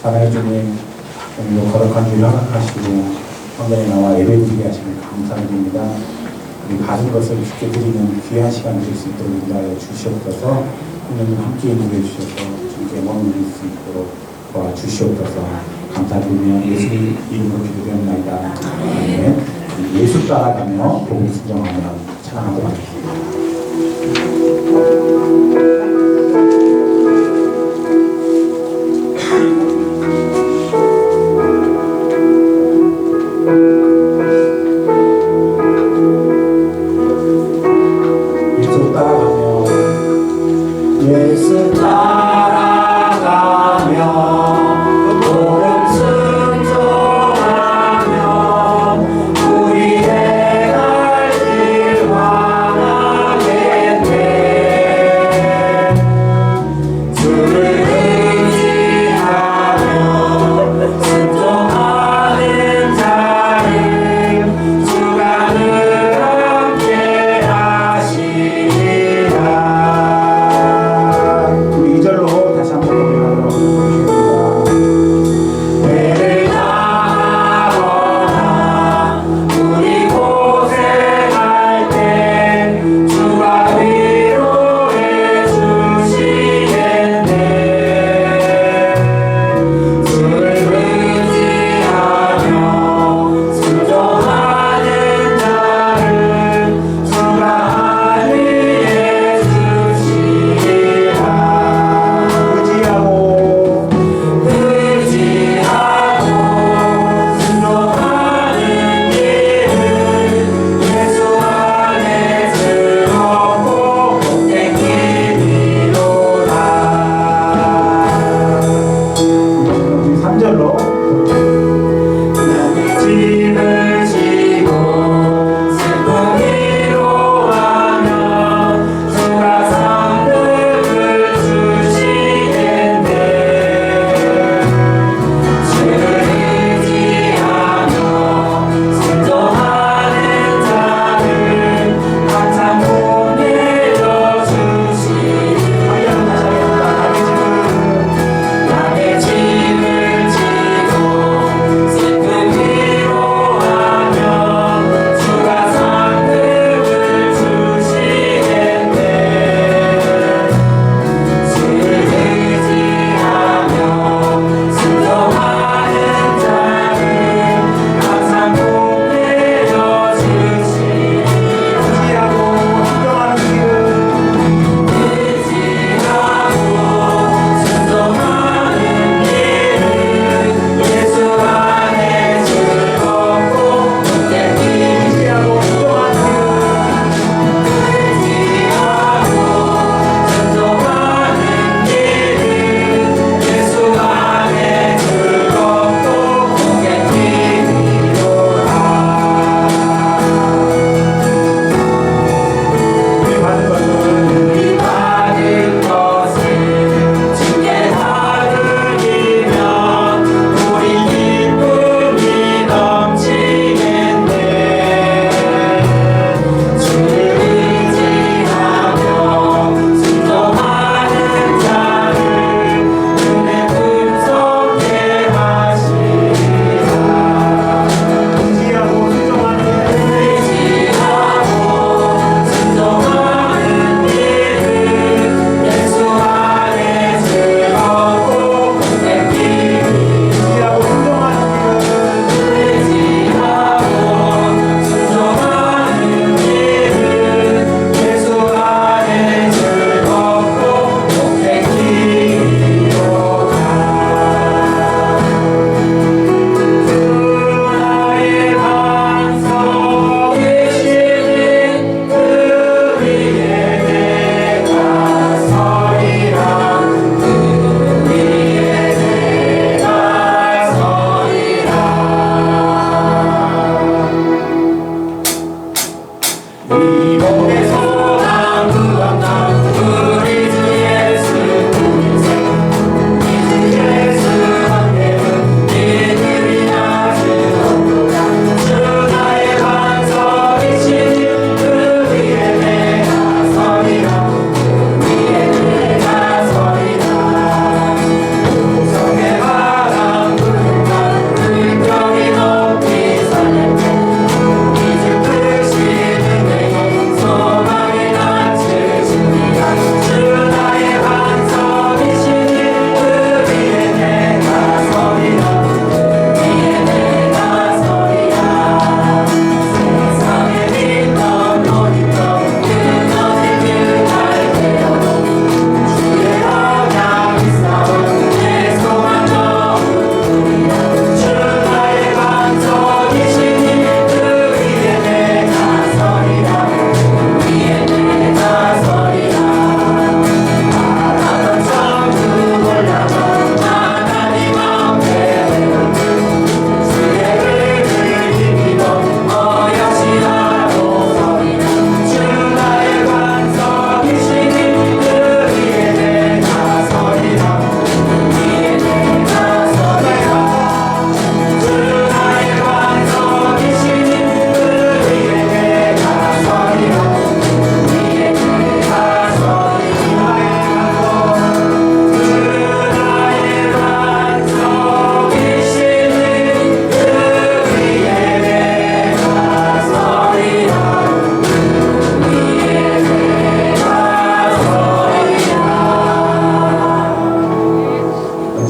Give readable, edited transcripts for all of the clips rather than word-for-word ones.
사랑의 주님, 오늘도 거룩한 주일 허락하시고 성전에 나와 예배드리게 하시면 감사드립니다. 우리 받은 것을 주께 드리는 귀한 시간 될 수 있도록 인도하여 주시옵소서. 오늘도 함께 인도해 주셔서 주께 머무를 수 있도록 도와주시옵소서. 감사드리며 예수님 이름으로 기도드립니다. 아멘. 예수 따라가며 복음 순종하며 찬양하도록 하겠습니다. 예수 따라가며 복음 순종하며 우리의 갈 길 원하겠네. 주를 의지하며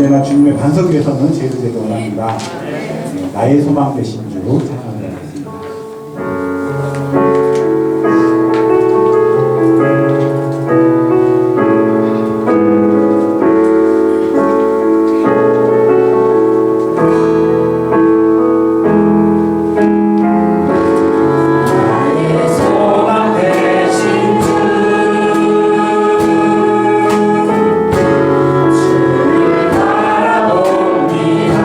언제나 주님의 반석 위에서는 제일 원합니다. 네, 나의 소망 되신 주 찬양하겠습니다. 소망 되신 주 주를 바라봅니다.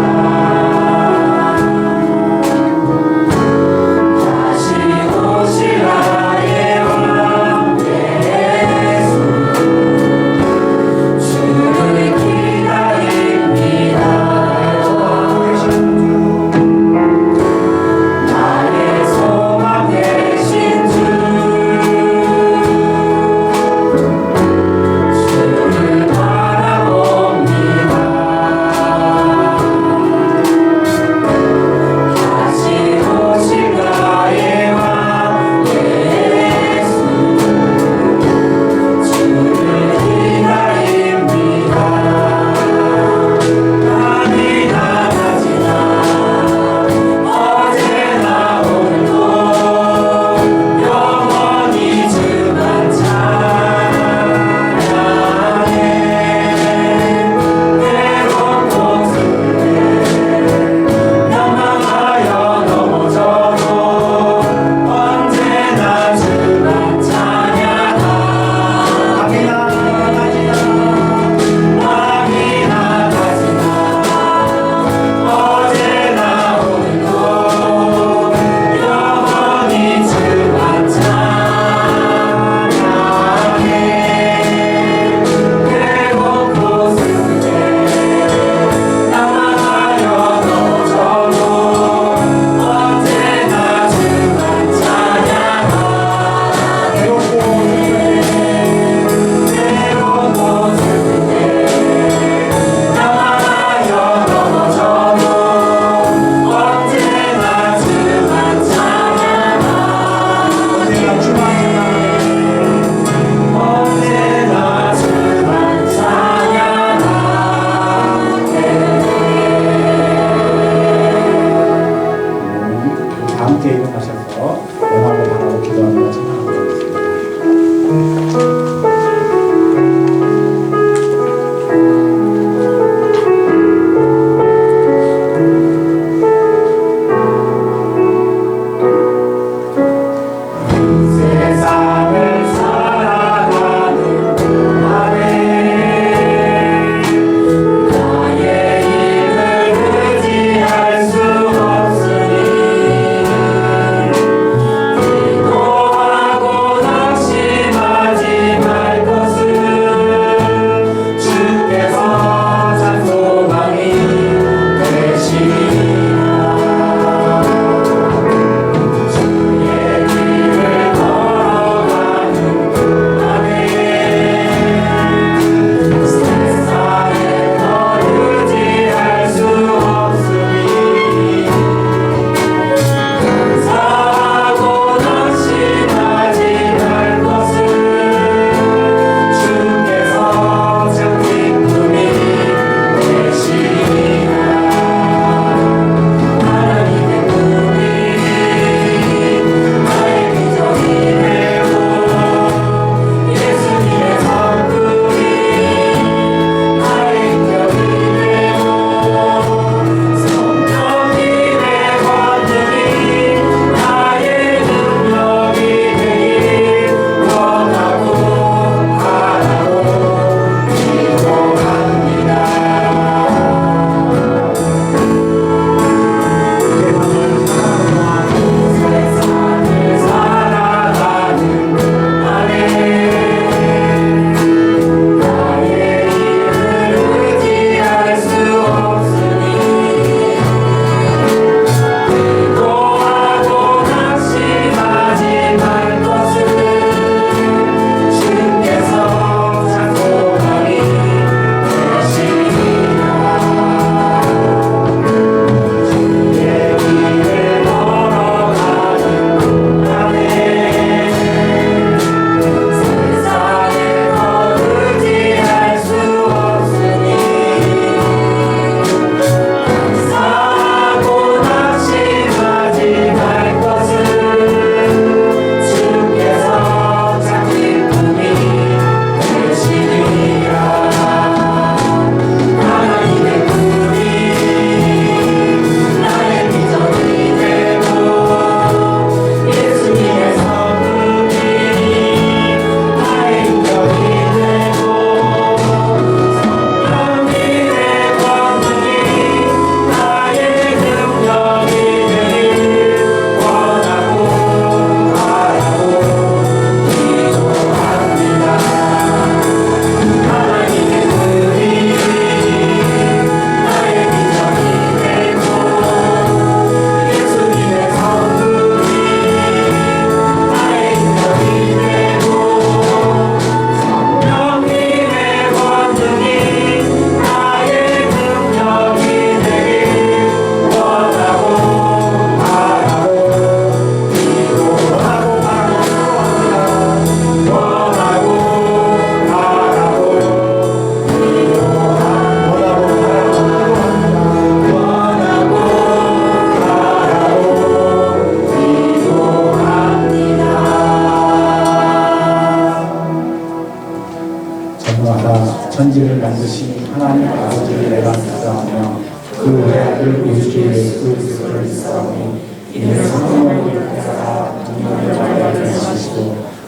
그 아들 우리 주 예수 그리스도를 믿사오니 이는 성령으로 하사 능력을 받으시고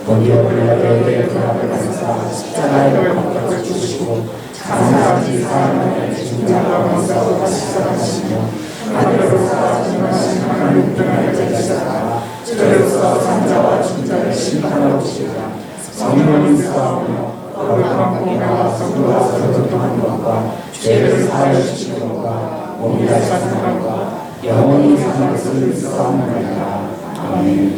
본디오 빌라도에게 고난을 받으사 십자가에 못 박혀 죽으시고 장사하지 사람을 죽은 가운데서 다시 살아나시며 하늘로서 진하신 하나님 편을 제자시다가 저로서 산자와 중자를 심판하러 오시리라. 성령을 믿사오며 거룩한 공의와 성도와 서로통하는 것과 죄를 사하여 주시는 것과 몸이 다시 사는 것과 영원히 사는 것을 믿사옵나이다. 아멘.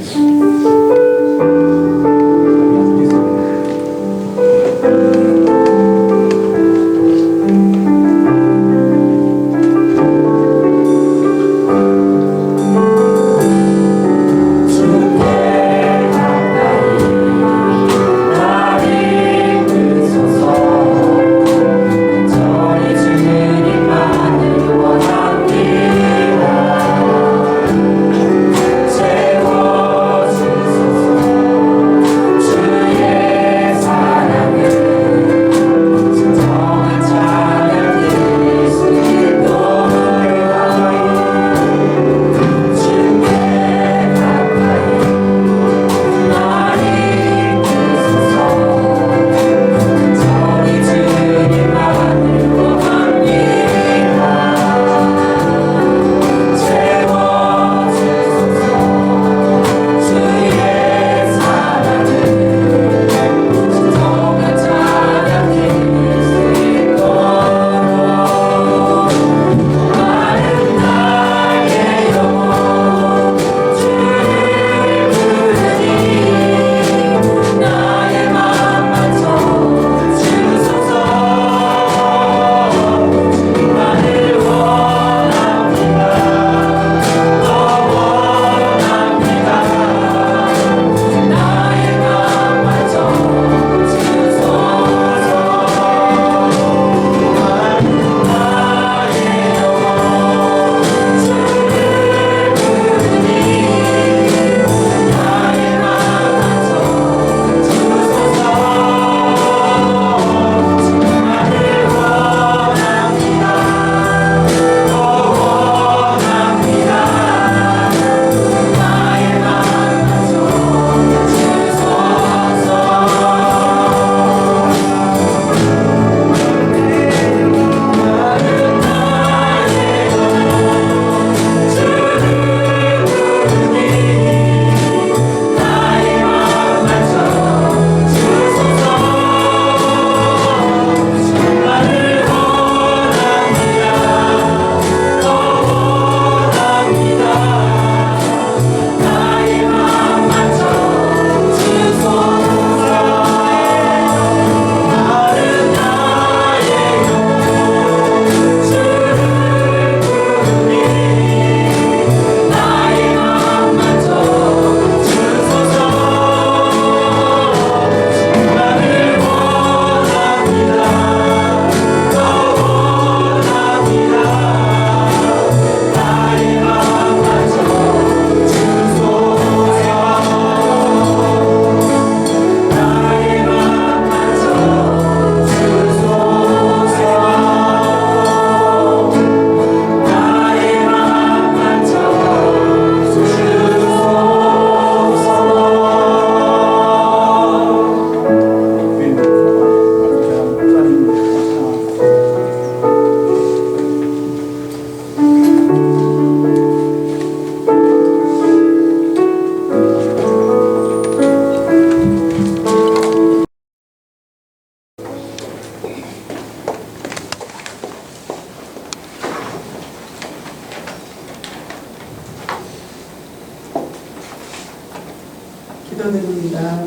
기도드립니다.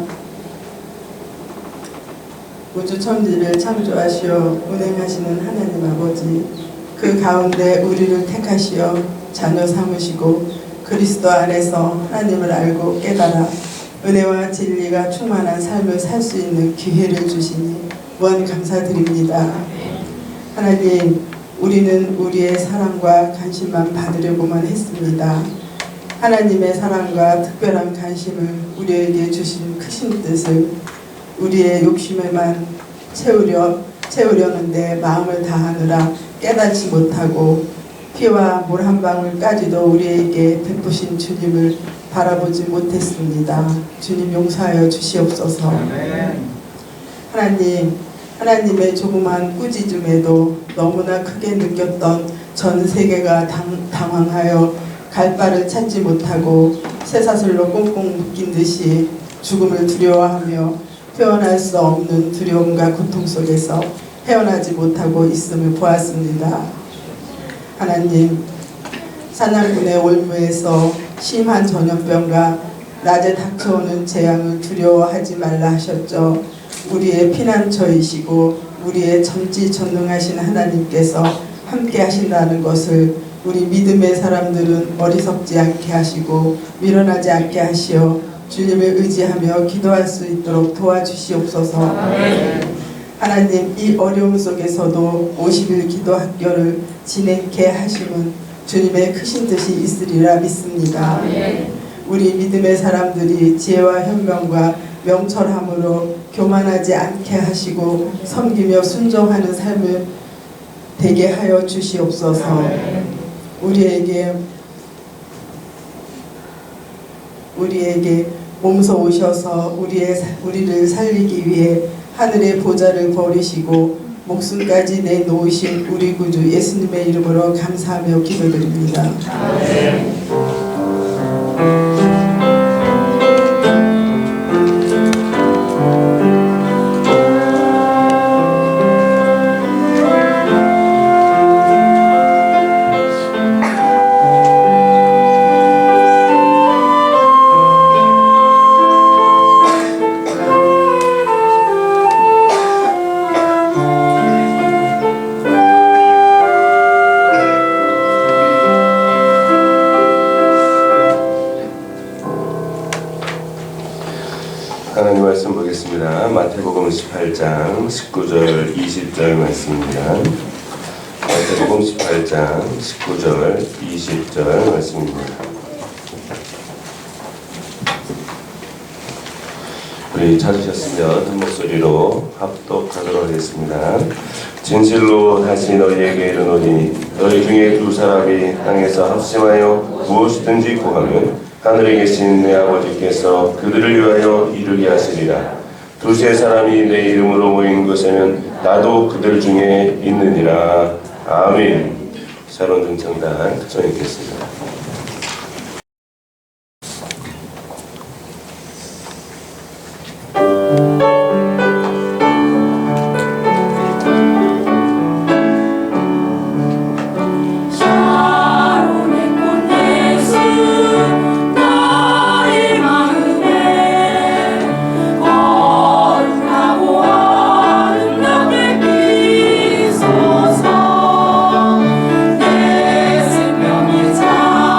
우주 천지를 창조하시어 운행하시는 하나님 아버지, 그 가운데 우리를 택하시어 자녀 삼으시고 그리스도 안에서 하나님을 알고 깨달아 은혜와 진리가 충만한 삶을 살 수 있는 기회를 주시니 무한 감사드립니다. 하나님, 우리는 우리의 사랑과 관심만 받으려고만 했습니다. 하나님의 사랑과 특별한 관심을 우리에게 주신 크신 뜻을 우리의 욕심에만 채우려는데 마음을 다하느라 깨닫지 못하고 피와 물 한 방울까지도 우리에게 베푸신 주님을 바라보지 못했습니다. 주님 용서하여 주시옵소서. 하나님의 조그만 꾸짖음에도 너무나 크게 느꼈던 전 세계가 당황하여 갈 바를 찾지 못하고 쇠사슬로 꽁꽁 묶인 듯이 죽음을 두려워하며 표현할 수 없는 두려움과 고통 속에서 헤어나지 못하고 있음을 보았습니다. 하나님, 사냥꾼의 올무에서 심한 전염병과 낮에 닥쳐오는 재앙을 두려워하지 말라 하셨죠. 우리의 피난처이시고 우리의 전지전능하신 하나님께서 함께 하신다는 것을 우리 믿음의 사람들은 어리석지 않게 하시고 미련하지 않게 하시어 주님을 의지하며 기도할 수 있도록 도와주시옵소서. 하나님, 이 어려움 속에서도 50일 기도 학교를 진행케 하심은 주님의 크신 뜻이 있으리라 믿습니다. 우리 믿음의 사람들이 지혜와 현명과 명철함으로 교만하지 않게 하시고 섬기며 순종하는 삶을 되게 하여 주시옵소서. 우리에게 몸소 오셔서 우리를 살리기 위해 하늘의 보좌를 버리시고 목숨까지 내놓으신 우리 구주 예수님의 이름으로 감사하며 기도드립니다. 하나님 말씀 보겠습니다. 마태복음 18장 19절 20절 말씀입니다. 마태복음 18장 19절 20절 말씀입니다. 우리 찾으셨으면 한 목소리로 합독하도록 하겠습니다. 진실로 다시 너희에게 이르노니 너희 중에 두 사람이 땅에서 합심하여 무엇이든지 구하면 하늘에 계신 내 아버지께서 그들을 위하여 이루게 하시리라. 두세 사람이 내 이름으로 모인 곳에는 나도 그들 중에 있느니라. 아멘. 샤론 등창단 특전 읽겠습니다. 내 생명이 자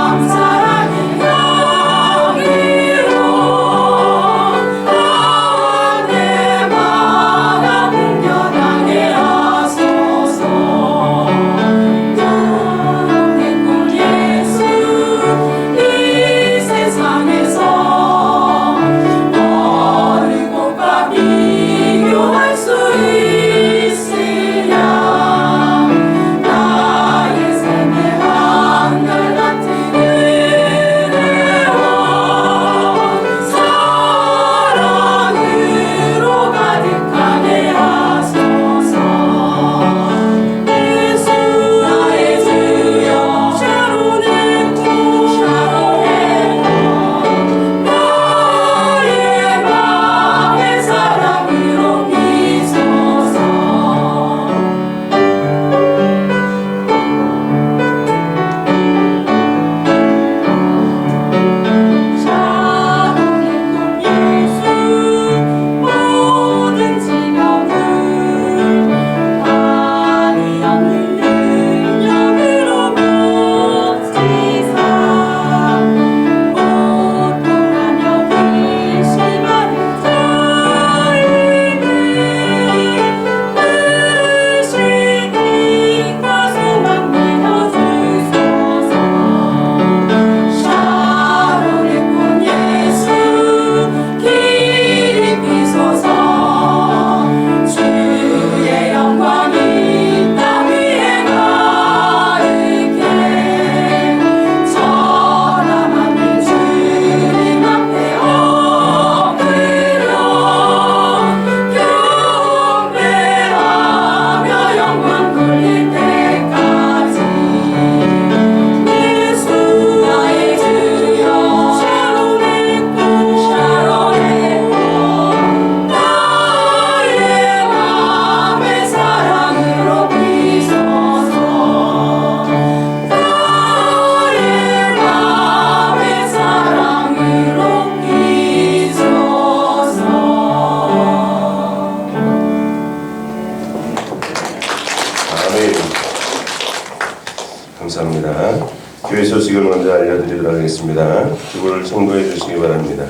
감사합니다. 교회 소식을 먼저 알려드리도록 하겠습니다. 기부를 청구해 주시기 바랍니다.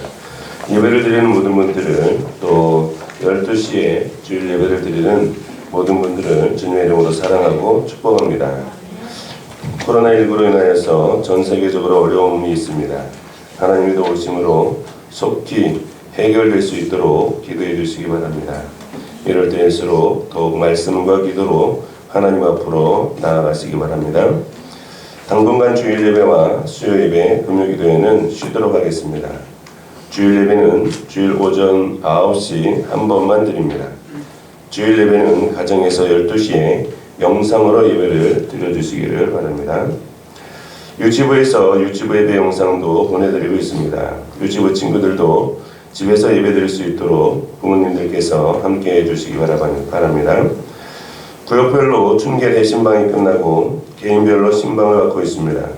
예배를 드리는 모든 분들은 또 12시에 주일 예배를 드리는 모든 분들을 주님의 이름으로 사랑하고 축복합니다. 코로나19로 인하여서 전 세계적으로 어려움이 있습니다. 하나님의 도우심으로 속히 해결될 수 있도록 기도해 주시기 바랍니다. 이럴 때일수록 더욱 말씀과 기도로 하나님 앞으로 나아가시기 바랍니다. 당분간 주일 예배와 수요 예배, 금요 기도회는 쉬도록 하겠습니다. 주일 예배는 주일 오전 9시 한 번만 드립니다. 주일 예배는 가정에서 12시에 영상으로 예배를 드려주시기를 바랍니다. 유치부에서 유치부 예배 영상도 보내드리고 있습니다. 유치부 친구들도 집에서 예배 드릴 수 있도록 부모님들께서 함께 해주시기 바랍니다. 구역별로 춘계대 신방이 끝나고 개인별로 신방을 받고 있습니다.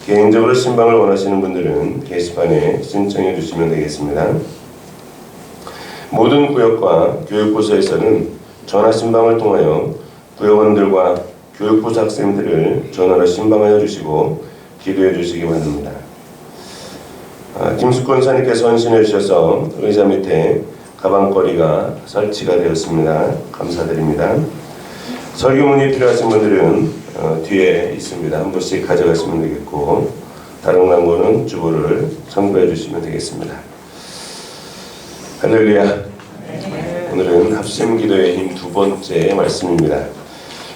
개인적으로 신방을 원하시는 분들은 게시판에 신청해 주시면 되겠습니다. 모든 구역과 교육부서에서는 전화 신방을 통하여 구역원들과 교육부서 학생들을 전화로 신방하여 주시고 기도해 주시기 바랍니다. 김숙권 사님께서 헌신해 주셔서 의자 밑에 가방거리가 설치가 되었습니다. 감사드립니다. 설교문이 필요하신 분들은 뒤에 있습니다. 한 분씩 가져가시면 되겠고 다른 광고는 주보를 첨부해 주시면 되겠습니다. 할렐루야. 오늘은 합심기도의 힘 두 번째 말씀입니다.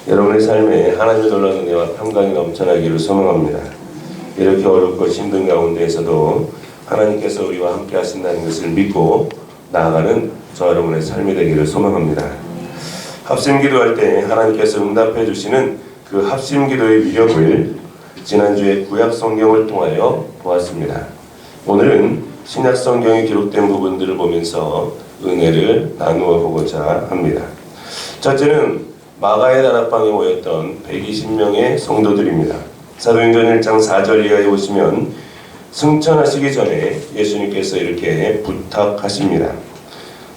여러분의 삶에 하나님의 놀라운 은혜와 평강이 넘쳐나기를 소망합니다. 이렇게 어렵고 힘든 가운데에서도 하나님께서 우리와 함께 하신다는 것을 믿고 나아가는 저 여러분의 삶이 되기를 소망합니다. 합심기도할 때 하나님께서 응답해 주시는 그 합심기도의 위력을 지난주에 구약성경을 통하여 보았습니다. 오늘은 신약성경에 기록된 부분들을 보면서 은혜를 나누어 보고자 합니다. 첫째는 마가의 다락방에 모였던 120명의 성도들입니다. 사도행전 1장 4절 이하에 보시면 승천하시기 전에 예수님께서 이렇게 부탁하십니다.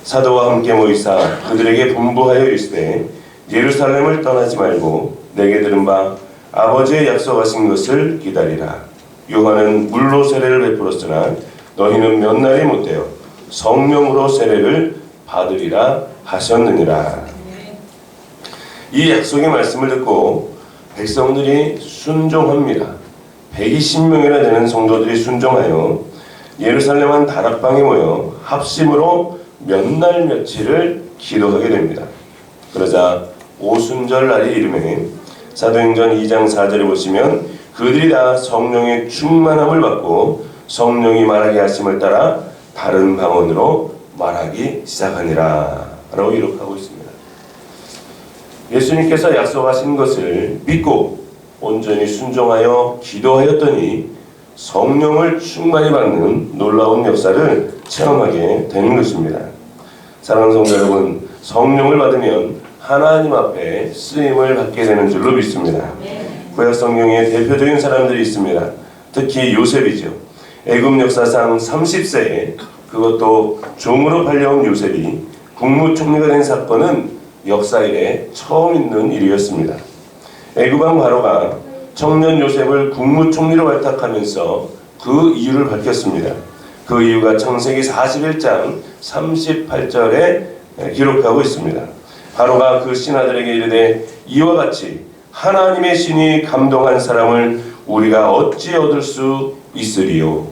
사도와 함께 모이사 그들에게 분부하여 이르시되 예루살렘을 떠나지 말고 내게 들은 바 아버지의 약속하신 것을 기다리라. 요한은 물로 세례를 베풀었으나 너희는 몇 날이 못되어 성령으로 세례를 받으리라 하셨느니라. 이 약속의 말씀을 듣고 백성들이 순종합니다. 120명이나 되는 성도들이 순종하여 예루살렘 한 다락방에 모여 합심으로 몇 날 며칠을 기도하게 됩니다. 그러자 오순절 날이 이르매 사도행전 2장 4절에 보시면 그들이 다 성령의 충만함을 받고 성령이 말하게 하심을 따라 다른 방언으로 말하기 시작하니라 라고 기록하고 있습니다. 예수님께서 약속하신 것을 믿고 온전히 순종하여 기도하였더니 성령을 충만히 받는 놀라운 역사를 체험하게 되는 것입니다. 사랑하는 성도 여러분, 성령을 받으면 하나님 앞에 쓰임을 받게 되는 줄로 믿습니다. 구약 성경에 대표적인 사람들이 있습니다. 특히 요셉이죠. 애굽 역사상 30세에 그것도 종으로 팔려온 요셉이 국무총리가 된 사건은 역사에 처음 있는 일이었습니다. 애굽왕 바로가 청년 요셉을 국무총리로 발탁하면서 그 이유를 밝혔습니다. 그 이유가 창세기 41장 38절에 기록하고 있습니다. 바로가 그 신하들에게 이르되 이와 같이 하나님의 신이 감동한 사람을 우리가 어찌 얻을 수 있으리요.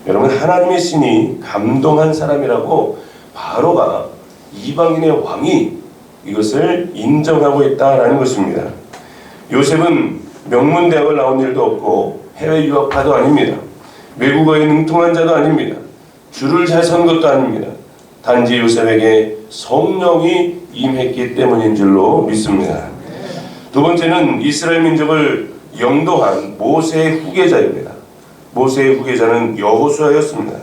여러분, 하나님의 신이 감동한 사람이라고 바로가 이방인의 왕이 이것을 인정하고 있다라는 것입니다. 요셉은 명문대학을 나온 일도 없고 해외 유학파도 아닙니다. 외국어에 능통한 자도 아닙니다. 줄을 잘 선 것도 아닙니다. 단지 요셉에게 성령이 임했기 때문인 줄로 믿습니다. 두 번째는 이스라엘 민족을 영도한 모세의 후계자입니다. 모세의 후계자는 여호수아였습니다.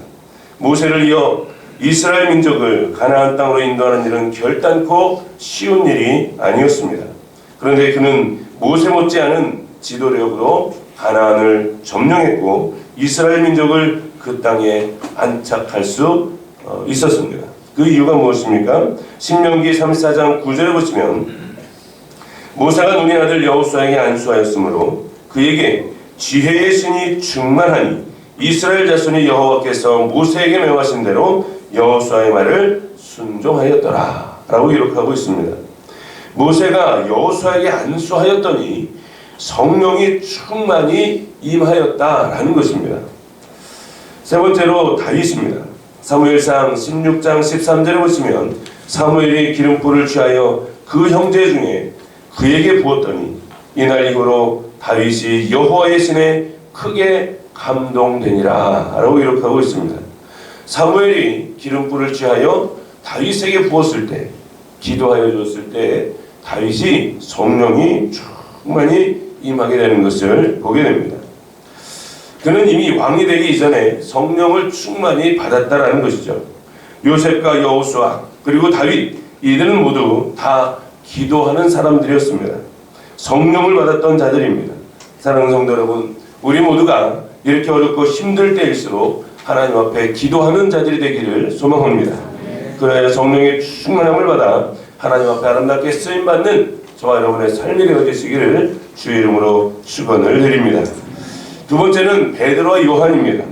모세를 이어 이스라엘 민족을 가나안 땅으로 인도하는 일은 결단코 쉬운 일이 아니었습니다. 그런데 그는 모세 못지않은 지도력으로 가나안을 점령했고 이스라엘 민족을 그 땅에 안착할 수 있었습니다. 그 이유가 무엇입니까? 신명기 34장 9절에 보시면 모세가 눈의 아들 여호수아에게 안수하였으므로 그에게 지혜의 신이 충만하니 이스라엘 자손이 여호와께서 모세에게 명하신 대로 여호수아의 말을 순종하였더라 라고 기록하고 있습니다. 모세가 여호수아에게 안수하였더니 성령이 충만히 임하였다라는 것입니다. 세 번째로 다윗입니다. 사무엘상 16장 13절에 보시면 사무엘이 기름불을 취하여 그 형제 중에 그에게 부었더니 이날 이후로 다윗이 여호와의 신에 크게 감동되니라 라고 기록하고 있습니다. 사무엘이 기름불을 취하여 다윗에게 부었을 때, 기도하여 줬을 때 다윗이 성령이 충만히 임하게 되는 것을 보게 됩니다. 그는 이미 왕이 되기 이전에 성령을 충만히 받았다라는 것이죠. 요셉과 여호수아 그리고 다윗, 이들은 모두 다 기도하는 사람들이었습니다. 성령을 받았던 자들입니다. 사랑하는 성도 여러분, 우리 모두가 이렇게 어렵고 힘들 때일수록 하나님 앞에 기도하는 자들이 되기를 소망합니다. 그래야 성령의 충만함을 받아 하나님 앞에 아름답게 쓰임받는 저와 여러분의 삶이 되어지시기를 주의 이름으로 축원을 드립니다. 두 번째는 베드로와 요한입니다.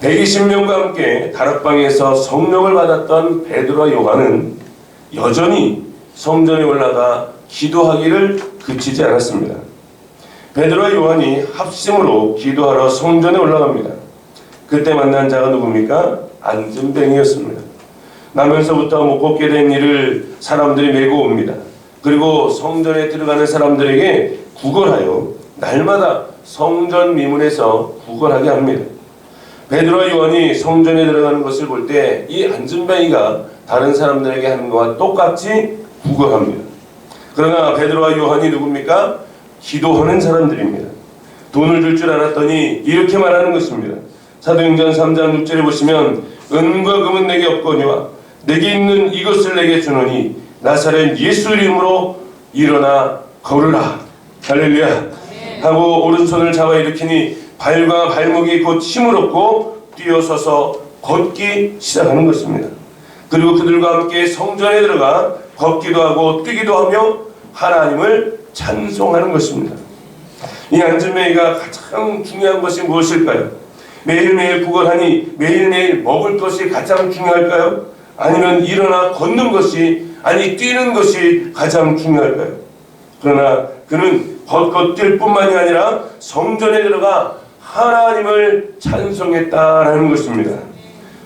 120명과 함께 다락방에서 성령을 받았던 베드로와 요한은 여전히 성전에 올라가 기도하기를 그치지 않았습니다. 베드로와 요한이 합심으로 기도하러 성전에 올라갑니다. 그때 만난 자가 누굽니까? 안진뱅이였습니다. 나면서부터 못 걷게 된 이를 사람들이 메고 옵니다. 그리고 성전에 들어가는 사람들에게 구걸하여 날마다 성전 미문에서 구걸하게 합니다. 베드로와 요한이 성전에 들어가는 것을 볼 때 이 안진뱅이가 다른 사람들에게 하는 것과 똑같이 구걸합니다. 그러나 베드로와 요한이 누굽니까? 기도하는 사람들입니다. 돈을 줄 줄 알았더니 이렇게 말하는 것입니다. 사도행전 3장 6절에 보시면 은과 금은 내게 없거니와 내게 있는 이것을 내게 주노니 나사렛 예수 이름으로 일어나 걸으라. 할렐루야. 하고 오른손을 잡아 일으키니 발과 발목이 곧 힘을 얻고 뛰어서서 걷기 시작하는 것입니다. 그리고 그들과 함께 성전에 들어가 걷기도 하고 뛰기도 하며 하나님을 찬송하는 것입니다. 이 안진뱅이가 가장 중요한 것이 무엇일까요? 매일매일 구걸하니 매일매일 먹을 것이 가장 중요할까요? 아니면 일어나 걷는 것이, 아니 뛰는 것이 가장 중요할까요? 그러나 그는 걷고 뛸 뿐만이 아니라 성전에 들어가 하나님을 찬송했다라는 것입니다.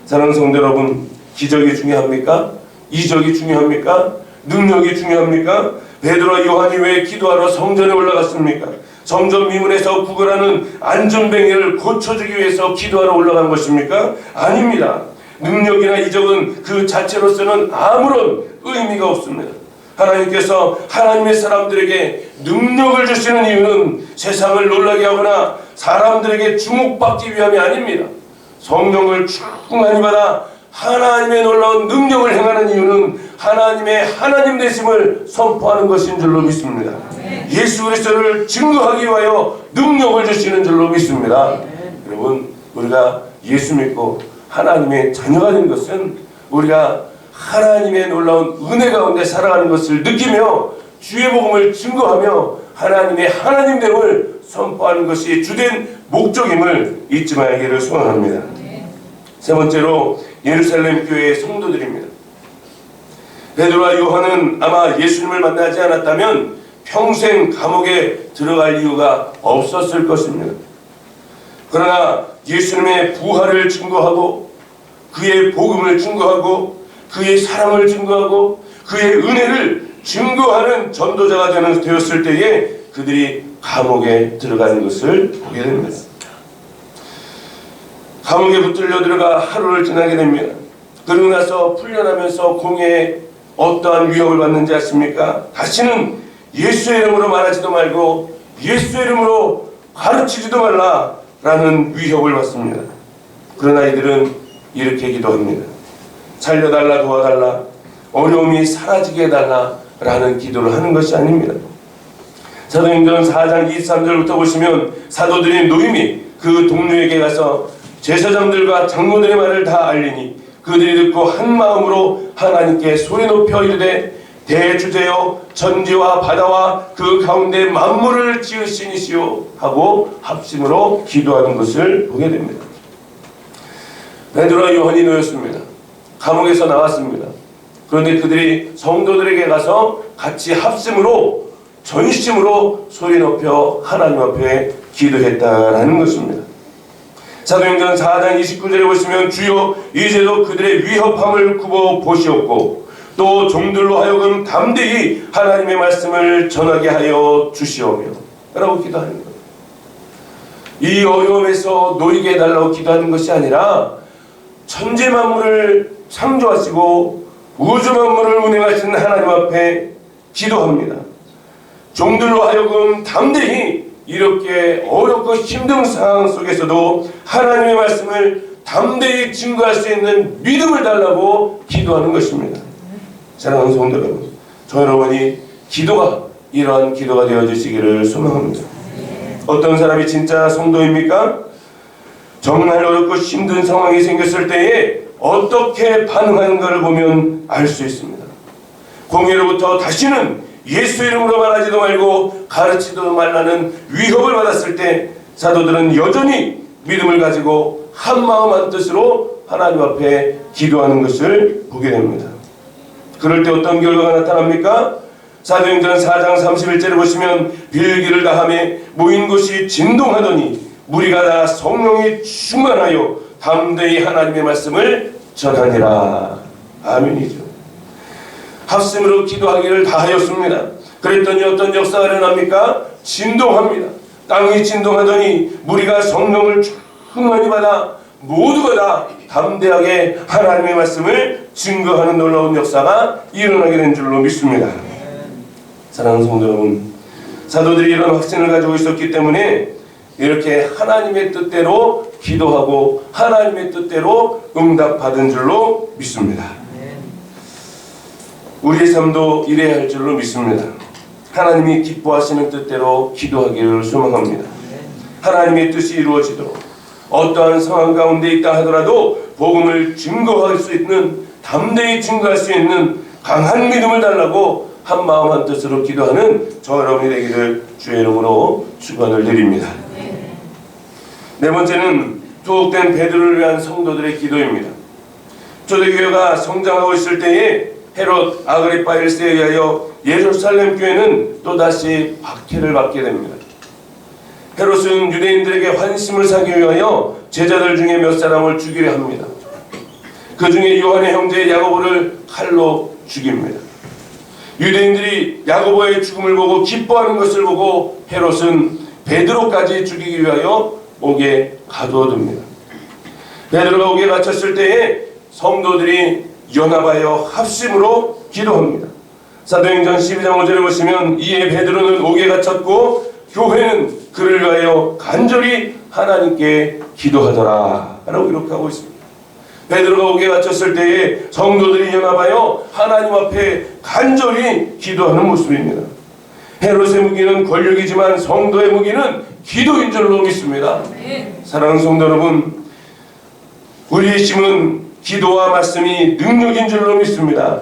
사랑하는 성도 여러분, 기적이 중요합니까? 이적이 중요합니까? 능력이 중요합니까? 베드로와 요한이 왜 기도하러 성전에 올라갔습니까? 성전 미문에서 구걸하는 안진뱅이를 고쳐주기 위해서 기도하러 올라간 것입니까? 아닙니다. 능력이나 이적은 그 자체로서는 아무런 의미가 없습니다. 하나님께서 하나님의 사람들에게 능력을 주시는 이유는 세상을 놀라게 하거나 사람들에게 주목받기 위함이 아닙니다. 성령을 충만히 받아 하나님의 놀라운 능력을 행하는 이유는 하나님의 하나님 되심을 선포하는 것인 줄로 믿습니다. 예수 그리스도를 증거하기 위하여 능력을 주시는 줄로 믿습니다. 여러분, 우리가 예수 믿고 하나님의 자녀가 된 것은 우리가 하나님의 놀라운 은혜 가운데 살아가는 것을 느끼며 주의 복음을 증거하며 하나님의 하나님됨을 선포하는 것이 주된 목적임을 잊지 말기를 소원합니다. 세 번째로 예루살렘 교회의 성도들입니다. 베드로와 요한은 아마 예수님을 만나지 않았다면 평생 감옥에 들어갈 이유가 없었을 것입니다. 그러나 예수님의 부활을 증거하고 그의 복음을 증거하고 그의 사랑을 증거하고 그의 은혜를 증거하는 전도자가 되었을 때에 그들이 감옥에 들어가는 것을 보게 됩니다. 감옥에 붙들려 들어가 하루를 지나게 됩니다. 그러고 나서 풀려나면서 공회에 어떠한 위협을 받는지 아십니까? 다시는 예수의 이름으로 말하지도 말고 예수의 이름으로 가르치지도 말라라는 위협을 받습니다. 그러나 이들은 이렇게 기도합니다. 살려달라, 도와달라, 어려움이 사라지게 해달라라는 기도를 하는 것이 아닙니다. 사도행전 4장 23절부터 보시면 사도들이 노임이 그 동료에게 가서 제사장들과 장로들의 말을 다 알리니 그들이 듣고 한 마음으로 하나님께 소리 높여 이르되 대주제여 천지와 바다와 그 가운데 만물을 지으시니시오 하고 합심으로 기도하는 것을 보게 됩니다. 베드로와 요한이 놓였습니다. 감옥에서 나왔습니다. 그런데 그들이 성도들에게 가서 같이 합심으로 전심으로 소리 높여 하나님 앞에 기도했다라는 것입니다. 사도행전 4장 29절에 보시면 주여 이제도 그들의 위협함을 굽어 보시옵고 또 종들로 하여금 담대히 하나님의 말씀을 전하게 하여 주시오며 라고 기도하는 겁니다. 이 어려움에서 놓이게 해달라고 기도하는 것이 아니라 천지 만물을 창조하시고 우주 만물을 운행하시는 하나님 앞에 기도합니다. 종들로 하여금 담대히 이렇게 어렵고 힘든 상황 속에서도 하나님의 말씀을 담대히 증거할 수 있는 믿음을 달라고 기도하는 것입니다. 사랑하는 성도 여러분, 저 여러분이 기도가 이러한 기도가 되어주시기를 소망합니다. 어떤 사람이 진짜 성도입니까? 정말 어렵고 힘든 상황이 생겼을 때에 어떻게 반응하는가를 보면 알 수 있습니다. 공의로부터 다시는 예수 이름으로 말하지도 말고 가르치지도 말라는 위협을 받았을 때 사도들은 여전히 믿음을 가지고 한마음 한뜻으로 하나님 앞에 기도하는 것을 보게 됩니다. 그럴 때 어떤 결과가 나타납니까? 사도행전 4장 31절에 보시면 빌기를 다하며 모인 곳이 진동하더니 무리가 다 성령이 충만하여 담대히 하나님의 말씀을 전하니라. 아멘이죠. 합심으로 기도하기를 다하였습니다. 그랬더니 어떤 역사가 일어납니까? 진동합니다. 땅이 진동하더니 무리가 성령을 충만히 받아 모두가 다 담대하게 하나님의 말씀을 증거하는 놀라운 역사가 일어나게 된 줄로 믿습니다. 사랑하는 성도 여러분, 사도들이 이런 확신을 가지고 있었기 때문에 이렇게 하나님의 뜻대로 기도하고 하나님의 뜻대로 응답받은 줄로 믿습니다. 우리의 삶도 이래야 할 줄로 믿습니다. 하나님이 기뻐하시는 뜻대로 기도하기를 소망합니다. 하나님의 뜻이 이루어지도록 어떠한 상황 가운데 있다 하더라도 복음을 증거할 수 있는, 담대히 증거할 수 있는 강한 믿음을 달라고 한마음 한뜻으로 기도하는 저 여러분이 되기를 주의 이름으로 축원을 드립니다. 네 번째는 투옥된 베드로를 위한 성도들의 기도입니다. 초대교회가 성장하고 있을 때에 헤롯 아그리파 1세에 의하여 예루살렘 교회는 또다시 박해를 받게 됩니다. 헤롯은 유대인들에게 환심을 사기 위하여 제자들 중에 몇 사람을 죽이려 합니다. 그 중에 요한의 형제 야고보를 칼로 죽입니다. 유대인들이 야고보의 죽음을 보고 기뻐하는 것을 보고 헤롯은 베드로까지 죽이기 위하여 옥에 가두어둡니다. 베드로가 옥에 갇혔을 때에 성도들이 연합하여 합심으로 기도합니다. 사도행전 12장 5절에 보시면 이에 베드로는 옥에 갇혔고 교회는 그를 위하여 간절히 하나님께 기도하더라 라고 기록하고 있습니다. 베드로가 옥에 갇혔을 때에 성도들이 연합하여 하나님 앞에 간절히 기도하는 모습입니다. 헤롯의 무기는 권력이지만 성도의 무기는 기도인 줄로 믿습니다. 사랑하는 성도 여러분, 우리의 힘은 기도와 말씀이 능력인 줄로 믿습니다.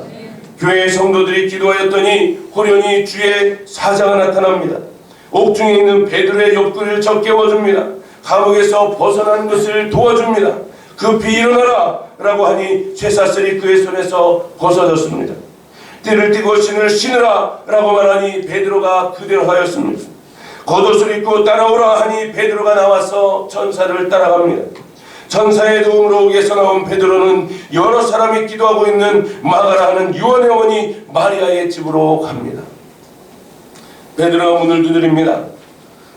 교회의 성도들이 기도하였더니 호련히 주의 사자가 나타납니다. 옥중에 있는 베드로의 옆구리를 적게워줍니다. 감옥에서 벗어나는 것을 도와줍니다. 급히 일어나라 라고 하니 쇠사슬이 그의 손에서 벗어졌습니다. 띠를 띠고 신을 신으라 라고 말하니 베드로가 그대로 하였습니다. 겉옷을 입고 따라오라 하니 베드로가 나와서 천사를 따라갑니다. 천사의 도움으로 옥에서 나온 베드로는 여러 사람이 기도하고 있는 마가라 하는 요한의 어머니 마리아의 집으로 갑니다. 베드로가 문을 두드립니다.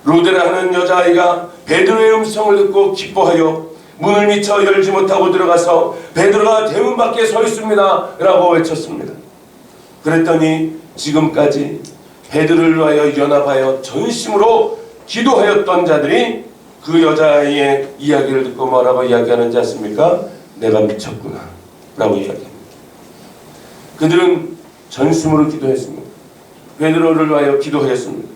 로데라 하는 여자아이가 베드로의 음성을 듣고 기뻐하여 문을 미처 열지 못하고 들어가서 베드로가 대문 밖에 서 있습니다 라고 외쳤습니다. 그랬더니 지금까지 베드로를 위하여 연합하여 전심으로 기도하였던 자들이 그 여자의 이야기를 듣고 뭐라고 이야기하는지 아십니까? 내가 미쳤구나 라고 이야기합니다. 그들은 전심으로 기도했습니다. 베드로를 위하여 기도하였습니다.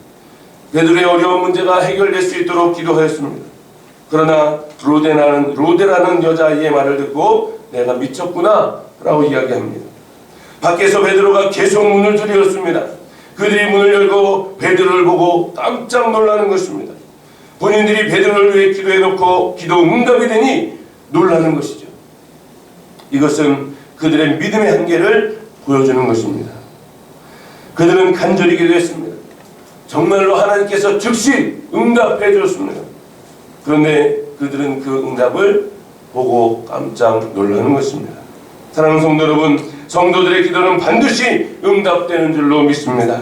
베드로의 어려운 문제가 해결될 수 있도록 기도하였습니다. 그러나 로데라는 여자아이의 말을 듣고 내가 미쳤구나 라고 이야기합니다. 밖에서 베드로가 계속 문을 두드렸습니다. 그들이 문을 열고 베드로를 보고 깜짝 놀라는 것입니다. 본인들이 베드로를 위해 기도해놓고 기도 응답이 되니 놀라는 것이죠. 이것은 그들의 믿음의 한계를 보여주는 것입니다. 그들은 간절히 기도했습니다. 정말로 하나님께서 즉시 응답해 주었습니다. 그런데 그들은 그 응답을 보고 깜짝 놀라는 것입니다. 사랑하는 성도 여러분, 성도들의 기도는 반드시 응답되는 줄로 믿습니다.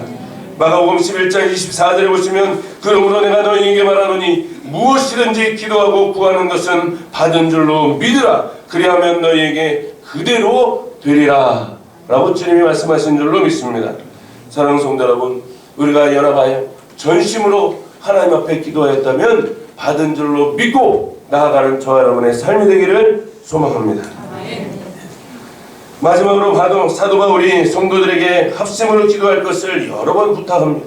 마가복음 11장 24절에 보시면 그러므로 내가 너희에게 말하노니 무엇이든지 기도하고 구하는 것은 받은 줄로 믿으라. 그리하면 너희에게 그대로 되리라 라고 주님이 말씀하신 줄로 믿습니다. 사랑하는 성도 여러분, 우리가 연합하여 전심으로 하나님 앞에 기도하였다면 받은 줄로 믿고 나아가는 저와 여러분의 삶이 되기를 소망합니다. 마지막으로 사도 바울이 성도들에게 합심으로 기도할 것을 여러 번 부탁합니다.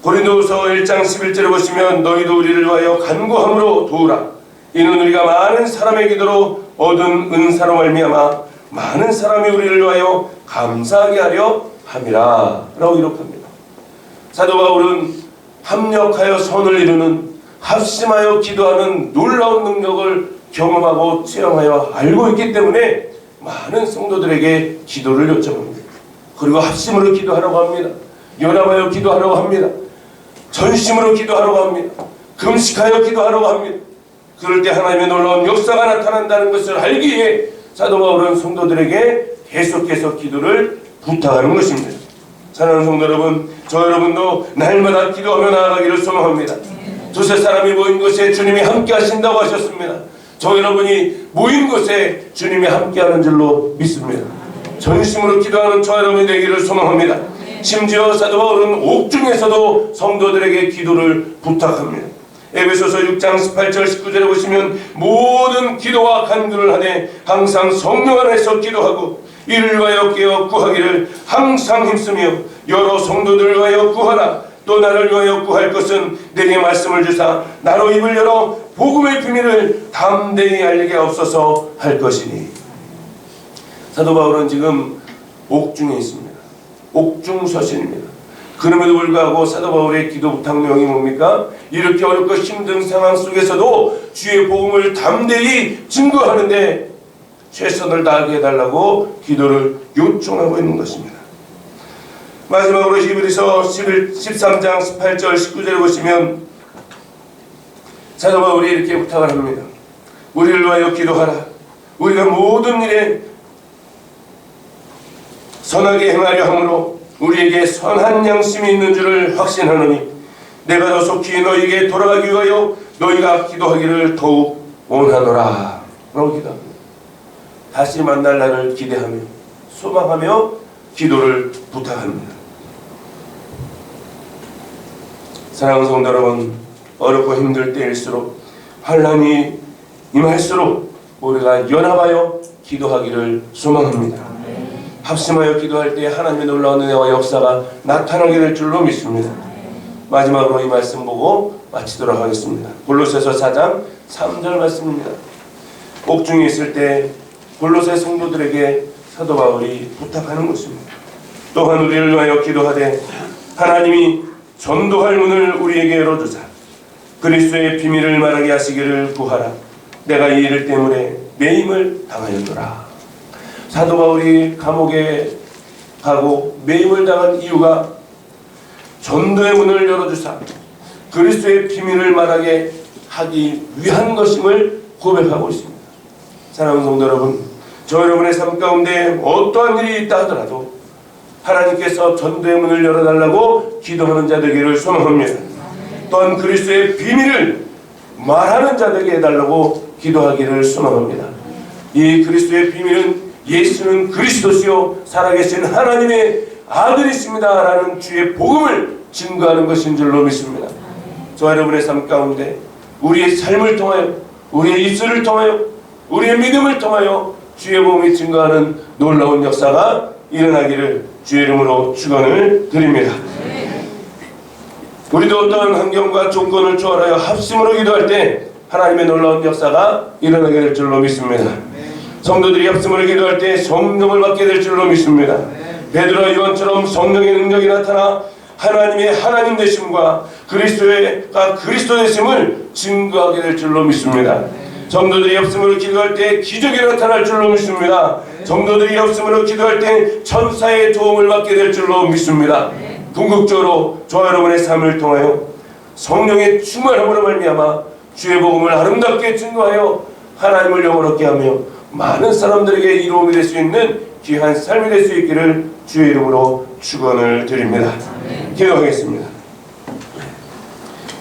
고린도후서 1장 11절에 보시면 너희도 우리를 위하여 간구함으로 도우라. 이는 우리가 많은 사람의 기도로 얻은 은사로 말미암아 많은 사람이 우리를 위하여 감사하게 하려 함이라 라고 기록합니다. 사도 바울은 합력하여 선을 이루는 합심하여 기도하는 놀라운 능력을 경험하고 체험하여 알고 있기 때문에 많은 성도들에게 기도를 요청합니다. 그리고 합심으로 기도하라고 합니다. 연합하여 기도하라고 합니다. 전심으로 기도하라고 합니다. 금식하여 기도하라고 합니다. 그럴 때 하나님의 놀라운 역사가 나타난다는 것을 알기에 사도 바울은 성도들에게 계속해서 기도를 부탁하는 것입니다. 사랑하는 성도 여러분, 저 여러분도 날마다 기도하며 나아가기를 소망합니다. 두세 사람이 모인 곳에 주님이 함께 하신다고 하셨습니다. 저 여러분이 모인 곳에 주님이 함께하는 줄로 믿습니다. 전심으로 기도하는 저 여러분이 되기를 소망합니다. 심지어 사도 바울은 옥중에서도 성도들에게 기도를 부탁합니다. 에베소서 6장 18절 19절에 보시면 모든 기도와 간구를 하되 항상 성령 안에서 기도하고 이를 위하여 깨어 구하기를 항상 힘쓰며 여러 성도들을 위하여 구하라. 또 나를 위하여 구할 것은 내게 말씀을 주사 나로 입을 열어 복음의 비밀을 담대히 알리게 없어서 할 것이니. 사도 바울은 지금 옥중에 있습니다. 옥중 서신입니다. 그럼에도 불구하고 사도 바울의 기도 부탁 내용이 뭡니까? 이렇게 어렵고 힘든 상황 속에서도 주의 복음을 담대히 증거하는데 최선을 다하게 해달라고 기도를 요청하고 있는 것입니다. 마지막으로 히브리서 13장 18절 19절에 보시면 사도 바울이 이렇게 부탁을 합니다. 우리를 위하여 기도하라. 우리가 모든 일에 선하게 행하려 함으로 우리에게 선한 양심이 있는 줄을 확신하노니 내가 더 속히 너희에게 돌아가기 위하여 너희가 기도하기를 더욱 원하노라 라고 기도합니다. 다시 만날 날을 기대하며 소망하며 기도를 부탁합니다. 사랑하는 성도 여러분, 어렵고 힘들 때일수록 환난이 임할수록 우리가 연합하여 기도하기를 소망합니다. 합심하여 기도할 때 하나님의 놀라운 은혜와 역사가 나타나게 될 줄로 믿습니다. 마지막으로 이 말씀 보고 마치도록 하겠습니다. 골로새서 4장 3절 말씀입니다. 옥중에 있을 때 골로새 성도들에게 사도 바울이 부탁하는 것입니다. 또한 우리를 위하여 기도하되 하나님이 전도할 문을 우리에게 열어주사 그리스도의 비밀을 말하게 하시기를 구하라. 내가 이 일 때문에 매임을 당하였노라. 사도 바울이 감옥에 가고 매임을 당한 이유가 전도의 문을 열어주사 그리스도의 비밀을 말하게 하기 위한 것임을 고백하고 있습니다. 사랑하는 성도 여러분, 저 여러분의 삶 가운데 어떠한 일이 있다 하더라도 하나님께서 전도의 문을 열어달라고 기도하는 자 되기를 소망합니다. 또한 그리스도의 비밀을 말하는 자 되게 해달라고 기도하기를 소망합니다. 이 그리스도의 비밀은 예수는 그리스도시요 살아계신 하나님의 아들이십니다 라는 주의 복음을 증거하는 것인 줄로 믿습니다. 저 여러분의 삶 가운데 우리의 삶을 통하여 우리의 입술을 통하여 우리의 믿음을 통하여 주의 복음이 증거하는 놀라운 역사가 일어나기를 주의 이름으로 축원을 드립니다. 우리도 어떤 환경과 조건을 초월하여 합심으로 기도할 때 하나님의 놀라운 역사가 일어나게 될 줄로 믿습니다. 성도들이 합심으로 기도할 때 성령을 받게 될 줄로 믿습니다. 베드로와 요한처럼 성령의 능력이 나타나 하나님의 하나님 되심과 그리스도가 그리스도 되심을 증거하게 될 줄로 믿습니다. 성도들이 합심으로 기도할 때 기적이 나타날 줄로 믿습니다. 성도들이 합심으로 기도할 때 천사의 도움을 받게 될 줄로 믿습니다. 궁극적으로 저와 여러분의 삶을 통하여 성령의 충만함으로 말미암아 주의 복음을 아름답게 증거하여 하나님을 영원롭게 하며 많은 사람들에게 이로움이 될 수 있는 귀한 삶이 될 수 있기를 주의 이름으로 축원을 드립니다. 기도하겠습니다.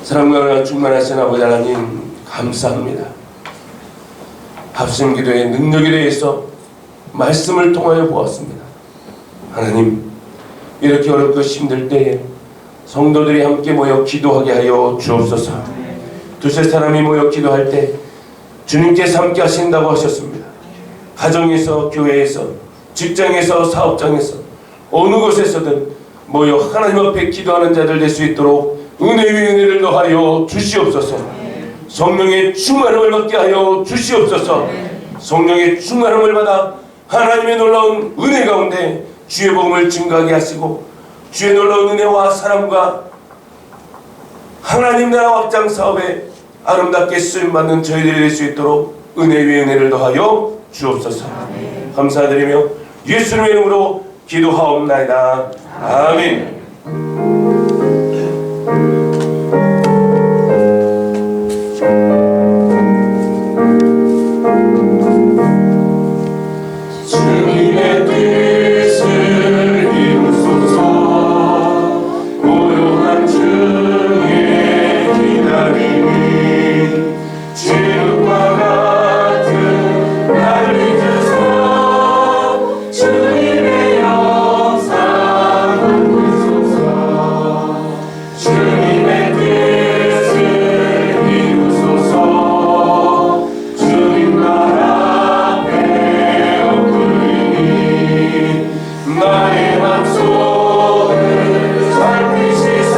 사랑과 충만하신 아버지 하나님 감사합니다. 합심 기도의 능력에 대해서 말씀을 통하여 보았습니다. 하나님, 이렇게 어렵고 힘들 때에 성도들이 함께 모여 기도하게 하여 주옵소서. 두세 사람이 모여 기도할 때 주님께서 함께 하신다고 하셨습니다. 가정에서, 교회에서, 직장에서, 사업장에서 어느 곳에서든 모여 하나님 앞에 기도하는 자들 될 수 있도록 은혜 위에 은혜를 더하여 주시옵소서. 성령의 충만함을 받게 하여 주시옵소서. 성령의 충만함을 받아 하나님의 놀라운 은혜 가운데 주의 복음을 증거하게 하시고 주의 놀라운 은혜와 사랑과 하나님 나라 확장 사업에 아름답게 쓰임받는 저희들이 될 수 있도록 은혜 위에 은혜를 더하여 주옵소서. 감사드리며 예수님의 이름으로 기도하옵나이다. 아멘. 주님의 뜻을 이루소서. 고요한 중에 기다리니 주님과 같은 날을 주소. 주님의 영상 만드소서. 주님의 뜻을 이루소서. 주님 나라 앞에 엎드리니 나의 맘속을 살피시사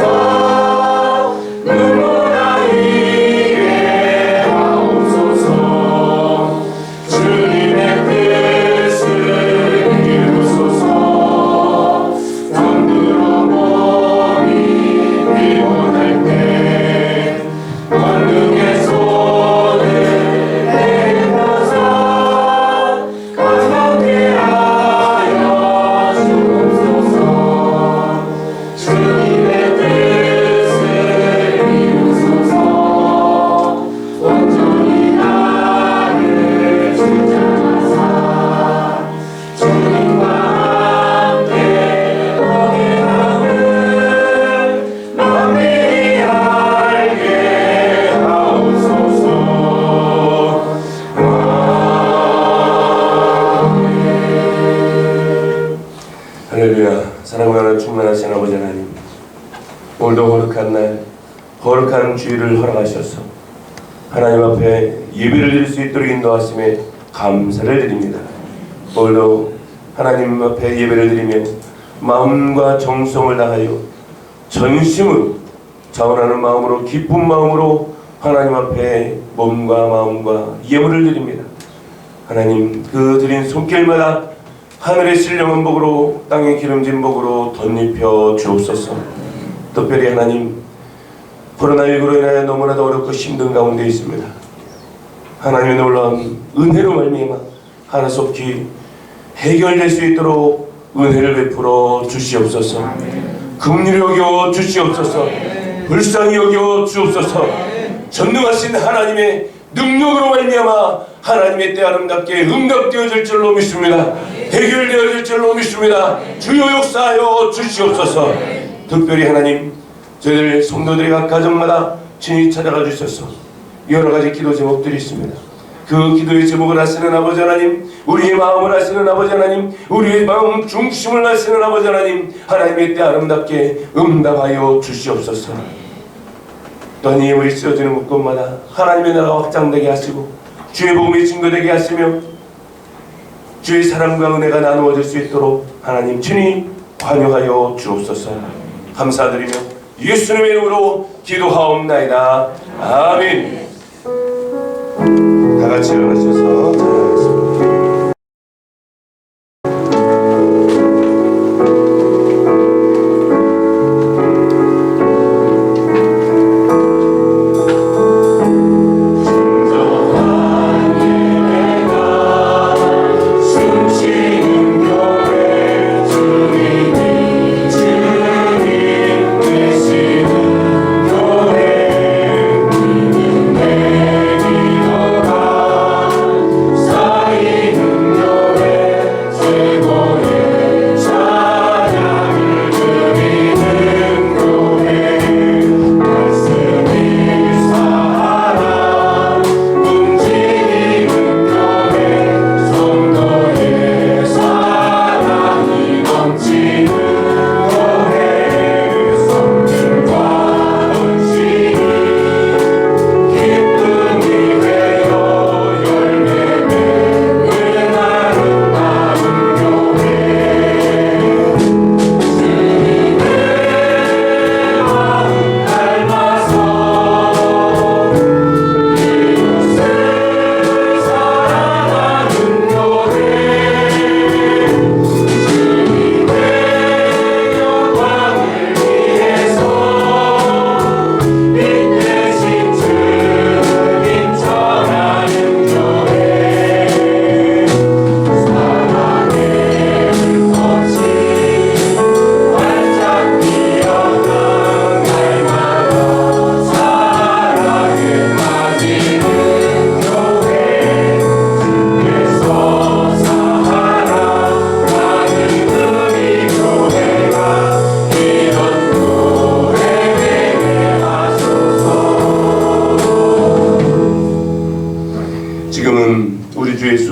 눈보라이게 하옵소서. 주님의 뜻을 이루소서. 손들어 몸이 피곤할 때 권능의 손을 내려서 강하게 하여 주옵소서. 주님의 뜻을 이루소서. 온전히 나를 주장하사 주님과 함께 동행함을 너희 알게 하옵소서. 할렐루야. 사랑과 충만하신 아버지 하나님, 오늘도 거룩한 날 거룩한 주일을 허락하셔서 하나님 앞에 예배를 드릴 수 있도록 인도하심에 감사를 드립니다. 오늘도 하나님 앞에 예배를 드리며 마음과 정성을 다하여 전심으로 자원하는 마음으로 기쁜 마음으로 하나님 앞에 몸과 마음과 예물을 드립니다. 하나님, 그 드린 손길마다 하늘의 신령한 복으로 땅의 기름진 복으로 덧입혀 주옵소서. 특별히 하나님, 코로나19로 인하여 너무나도 어렵고 힘든 가운데 있습니다. 하나님의 놀라운 은혜로 말미암아 하나속히 해결될 수 있도록 은혜를 베풀어 주시옵소서. 긍휼히 여겨 주시옵소서. 불쌍히 여겨 주옵소서. 전능하신 하나님의 능력으로 말미암아 하나님의 때 아름답게 응답되어질 줄로 믿습니다. 해결되어질 줄로 믿습니다. 주여 역사하여 주시옵소서. 특별히 하나님, 저희들 성도들의 각 가정마다 친히 찾아가 주셔서 여러 가지 기도 제목들이 있습니다. 그 기도의 제목을 아시는 아버지 하나님, 우리의 마음을 아시는 아버지 하나님, 우리의 마음 중심을 아시는 아버지 하나님, 하나님의 때 아름답게 응답하여 주시옵소서. 또한 이 예물이 쓰여지는 곳곳마다 하나님의 나라가 확장되게 하시고 주의 복음이 증거되게 하시며 주의 사랑과 은혜가 나누어질 수 있도록 하나님 친히 관여하여 주옵소서. 감사드리며 예수님의 이름으로 기도하옵나이다. 아멘. 다 같이 일어나셔서 기도하겠습니다.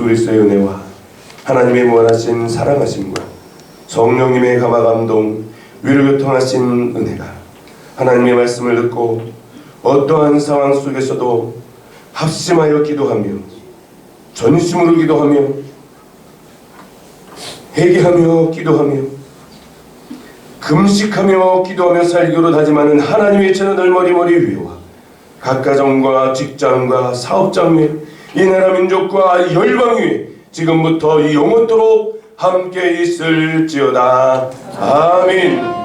그리스도의 은혜와 하나님의 무한하신 사랑하심과 성령님의 감화감동 위로교통하신 은혜가 하나님의 말씀을 듣고 어떠한 상황 속에서도 합심하여 기도하며 전심으로 기도하며 회개하며 기도하며 금식하며 기도하며 살기로 다짐하는 하나님의 자녀들 머리머리 위와 각 가정과 직장과 사업장 및 이 나라 민족과 열방 위에 지금부터 영원토록 함께 있을지어다. 아멘.